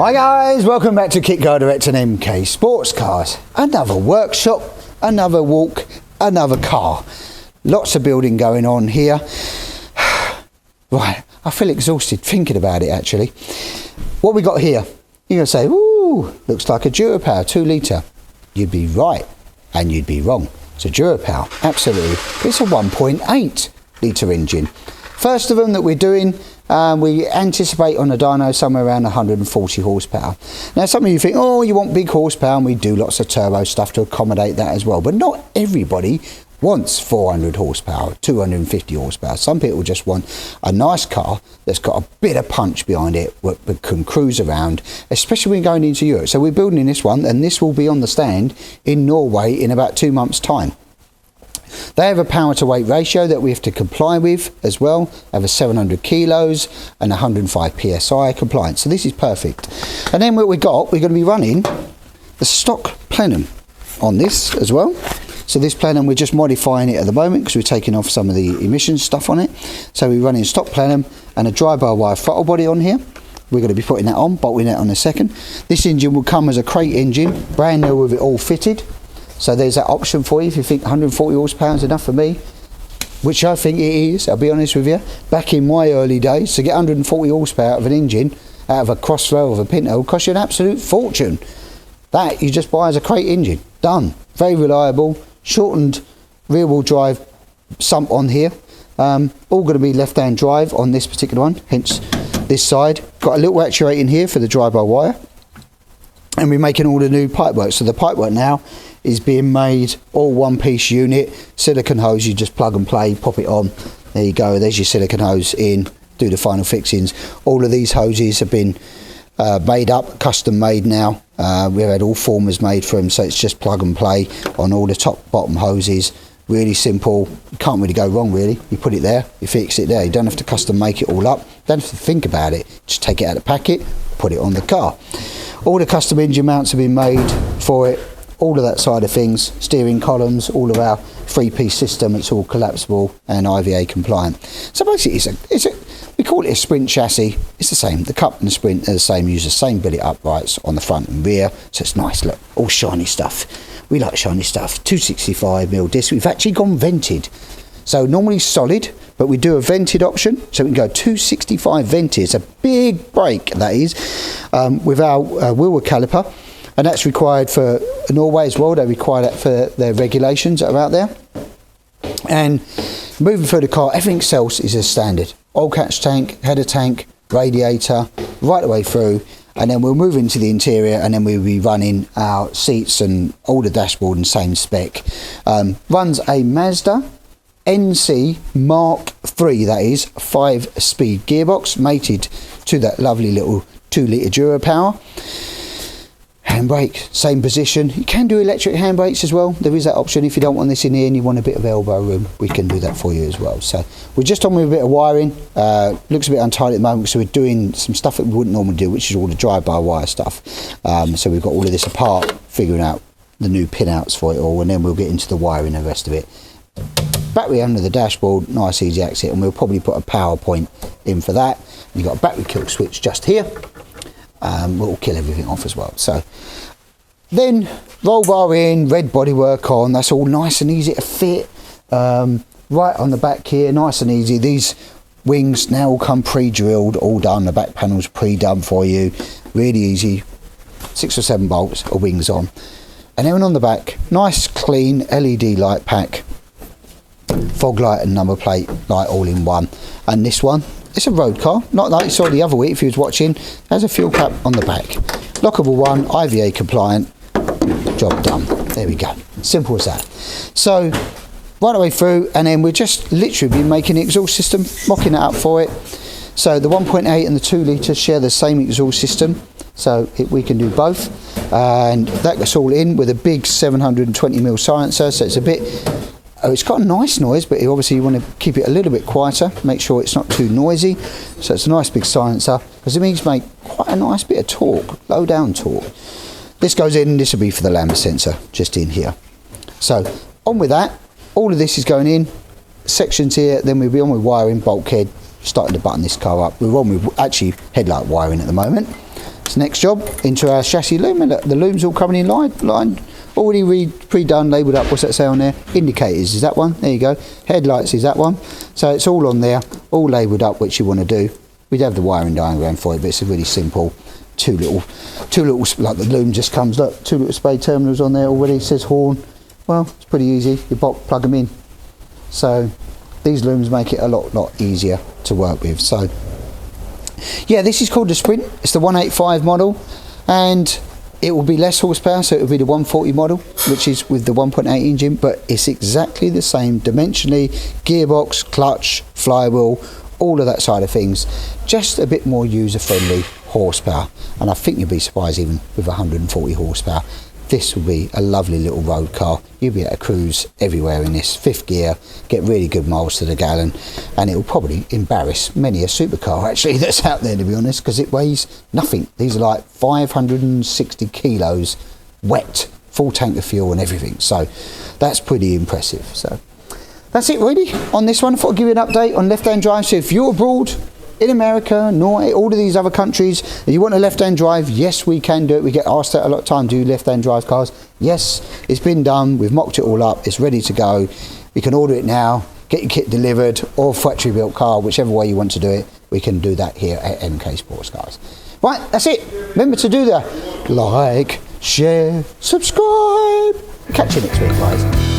Hi guys, welcome back to Kit Guy Direct and MK Sportscars. Another workshop, another walk, another car. Lots of building going on here. Right, I feel exhausted thinking about it actually. What we got here, you're going to say, ooh, looks like a Durapower 2 litre. You'd be right and you'd be wrong. It's a Durapower, absolutely. It's a 1.8 litre engine. First of them that we're doing, we anticipate on the dyno somewhere around 140 horsepower. Now some of you think, oh, you want big horsepower, and we do lots of turbo stuff to accommodate that as well. But not everybody wants 400 horsepower, 250 horsepower. Some people just want a nice car that's got a bit of punch behind it, that can cruise around, especially when going into Europe. So we're building this one, and this will be on the stand in Norway in about 2 months' time. They have a power to weight ratio that we have to comply with as well. They have a 700 kilos and 105 psi compliance. So this is perfect. And then what we're going to be running the stock plenum on this as well. So this plenum, we're just modifying it at the moment because we're taking off some of the emissions stuff on it. So we're running stock plenum and a drive-by-wire throttle body on here. We're going to be putting that on, bolting that on in a second. This engine will come as a crate engine, brand new with it all fitted. So there's that option for you if you think 140 horsepower is enough for me, which I think it is, I'll be honest with you. Back in my early days, to get 140 horsepower out of an engine, out of a cross-rail of a Pinto, will cost you an absolute fortune. That you just buy as a crate engine, done. Very reliable, shortened rear-wheel drive sump on here. All going to be left-hand drive on this particular one, hence this side. Got a little actuator in here for the drive-by-wire. And we're making all the new pipework. So the pipework now is being made all one-piece unit, silicone hose. You just plug and play, pop it on. There you go. There's your silicone hose in. Do the final fixings. All of these hoses have been made up, custom made now. We've had all formers made for them, so it's just plug and play on all the top, bottom hoses. Really simple. You can't really go wrong, really. You put it there, you fix it there. You don't have to custom make it all up. Don't have to think about it. Just take it out of the packet, put it on the car. All the custom engine mounts have been made for it. All of that side of things, steering columns, all of our three-piece system, it's all collapsible and IVA compliant. So basically, we call it a Sprint chassis. It's the same. The Cup and the Sprint are the same. Use the same billet uprights on the front and rear. So it's nice, look, all shiny stuff. We like shiny stuff. 265mm disc. We've actually gone vented. So normally solid, but we do a vented option. So we can go 265 vented. It's a big brake, that is, with our wheel caliper. And that's required for Norway as well. They require that for their regulations that are out there. And moving through the car, everything else is as standard. Oil catch tank, header tank, radiator, right the way through. And then we'll move into the interior, and then we'll be running our seats and all the dashboard and same spec. Runs a Mazda NC Mark III, that is, 5-speed gearbox, mated to that lovely little 2 litre Durapower. Handbrake, same position. You can do electric handbrakes as well. There is that option. If you don't want this in here and you want a bit of elbow room, we can do that for you as well. So we're just on with a bit of wiring. Looks a bit untidy at the moment, so we're doing some stuff that we wouldn't normally do, which is all the drive-by-wire stuff. So we've got all of this apart, figuring out the new pinouts for it all, and then we'll get into the wiring and the rest of it. Battery under the dashboard, nice easy exit, and we'll probably put a power point in for that. You've got a battery kill switch just here. We'll kill everything off as well. So then roll bar in, red bodywork on, that's all nice and easy to fit. Right on the back here, nice and easy. These wings now all come pre-drilled, all done. The back panel's pre-done for you, really easy. 6 or 7 bolts of wings on, and then on the back, nice clean LED light pack, fog light and number plate light all in one. And this one, it's a road car, not like you saw the other week if you was watching. There's a fuel cap on the back, lockable one, IVA compliant, job done. There we go, simple as that. So right away through, and then we're just literally been making the exhaust system, mocking it up for it. So the 1.8 and the 2 litre share the same exhaust system, so we can do both, and that gets all in with a big 720mm silencer. So it's a bit, it's got a nice noise, but obviously you want to keep it a little bit quieter, make sure it's not too noisy. So it's a nice big silencer, because it means make quite a nice bit of torque, low down torque. This goes in, this will be for the lambda sensor, just in here. So on with that, all of this is going in, sections here, then we'll be on with wiring, bulkhead, starting to button this car up. We're on with actually headlight wiring at the moment. So next job, into our chassis loom, and the loom's all coming in line, already pre-done, labelled up. What's that say on there? Indicators is that one, there you go. Headlights is that one. So it's all on there, all labelled up, which you want to do. We'd have the wiring diagram for it, but it's really simple. Two little, like the loom just comes, look, 2 little spade terminals on there already, it says horn. Well, it's pretty easy, you plug them in. So these looms make it a lot easier to work with. So yeah, this is called the Sprint. It's the 185 model, and it will be less horsepower, so it will be the 140 model, which is with the 1.8 engine, but it's exactly the same dimensionally, gearbox, clutch, flywheel, all of that side of things, just a bit more user-friendly horsepower. And I think you'll be surprised, even with 140 horsepower, this will be a lovely little road car. You'll be able to cruise everywhere in this, 5th gear, get really good miles to the gallon, and it will probably embarrass many a supercar actually that's out there, to be honest, because it weighs nothing. These are like 560 kilos wet, full tank of fuel and everything, so that's pretty impressive. So that's it really on this one. I thought I'd give you an update on left-hand drive. So if you're abroad, in America, Norway, all of these other countries, and you want a left-hand drive, yes, we can do it. We get asked that a lot of time, do left-hand drive cars? Yes, it's been done. We've mocked it all up. It's ready to go. We can order it now, get your kit delivered, or factory-built car, whichever way you want to do it. We can do that here at MK Sportscars. Right, that's it. Remember to do the like, share, subscribe. Catch you next week, guys.